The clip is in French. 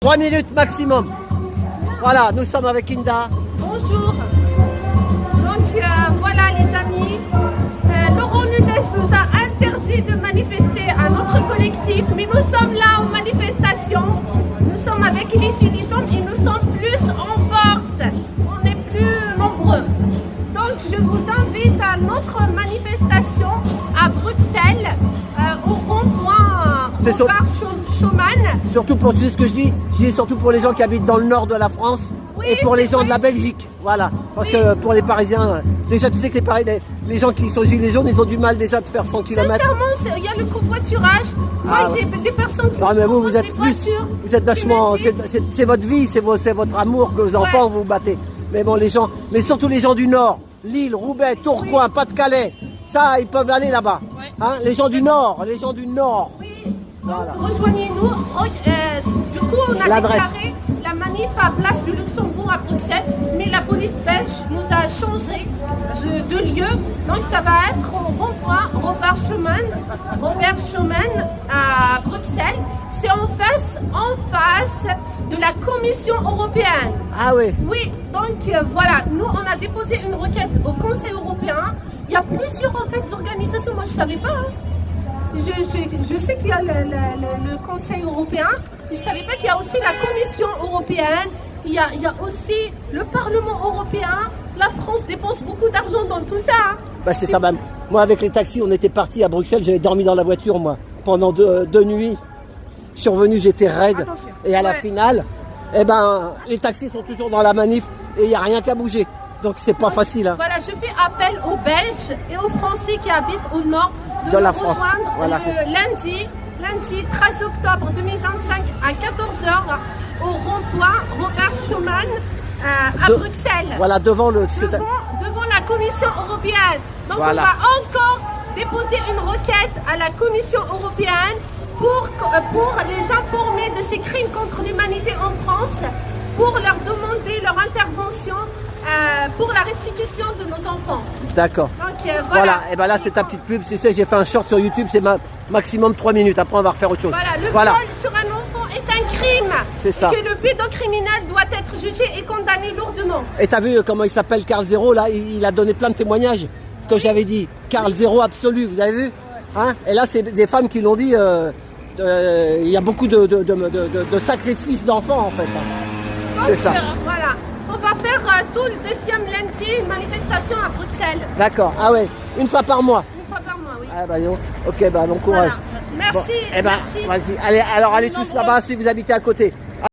3 minutes maximum. Voilà, nous sommes avec Inda. Bonjour. Donc voilà les amis, Laurent Nunez nous a interdit de manifester à notre collectif, mais nous sommes là en manifestation. Nous sommes avec les gilets jaunes et nous sommes plus en force. On est plus nombreux. Donc je vous invite à notre manifestation à Bruxelles, au rond-point Boulevard Schuman. Surtout pour, tu sais ce que je dis surtout pour les gens qui habitent dans le nord de la France. Oui, et pour les gens de la Belgique, voilà. Parce que pour les Parisiens, déjà tu sais que les gens qui sont gilets jaunes, ils ont du mal déjà de faire 100 km. Sincèrement, il y a le covoiturage. Moi, j'ai des personnes qui non, mais vous êtes plus, voitures. Vous êtes vachement, c'est votre vie, c'est votre amour que vos enfants vous battez. Mais bon, les gens, mais surtout les gens du Nord, Lille, Roubaix, Tourcoing, Pas-de-Calais, ça, ils peuvent aller là-bas. Ouais. Hein, les gens du Nord, les gens du Nord. Oui, donc voilà. Rejoignez-nous. Du coup, on a déclaré la manif à Place du Luxembourg à Bruxelles, mais la police belge nous a changé de lieu. Donc ça va être au rond-point Robert Schuman à Bruxelles. C'est en face de la Commission européenne. Ah oui. Oui, donc voilà, nous on a déposé une requête au Conseil européen. Il y a plusieurs en fait organisations, moi je ne savais pas. Hein. Je sais qu'il y a le Conseil européen, je ne savais pas qu'il y a aussi la Commission européenne, il y a aussi le Parlement européen. La France dépense beaucoup d'argent dans tout ça. Hein. Bah c'est ça même. Moi avec les taxis, on était partis à Bruxelles, j'avais dormi dans la voiture moi, pendant deux nuits. Je suis revenu, j'étais raide. Attention. Et à la finale, eh ben, les taxis sont toujours dans la manif et il n'y a rien qu'à bouger. Donc c'est pas facile. Hein. Voilà, je fais appel aux Belges et aux Français qui habitent au nord de la France. Voilà, lundi 13 octobre 2025 à 14h au rond-point Robert Schuman à Bruxelles. Voilà, devant la Commission européenne. Donc voilà. On va encore déposer une requête à la Commission européenne pour les informer de ces crimes contre l'humanité en France, pour leur demander leur intervention pour la restitution de nos enfants. D'accord. Donc voilà. Et ben là c'est ta petite pub. Tu sais, j'ai fait un short sur YouTube, c'est maximum 3 minutes. Après on va refaire autre chose. Voilà, le viol sur un enfant est un crime. C'est ça. Et que le pédocriminel doit être jugé et condamné lourdement. Et t'as vu comment il s'appelle Karl Zero là, il a donné plein de témoignages. Ce que j'avais dit, Karl Zero absolu, vous avez vu hein. Et là c'est des femmes qui l'ont dit. Il y a beaucoup de sacrifices d'enfants en fait. Hein. C'est ça. Voilà. On va faire tout le deuxième lundi une manifestation à Bruxelles. D'accord. Ah ouais. Une fois par mois. Une fois par mois, oui. Ah bah non. Ok, bah bon courage. Voilà. Merci. Bon, eh ben, merci. Vas-y. Allez, alors allez tous là-bas si vous habitez à côté.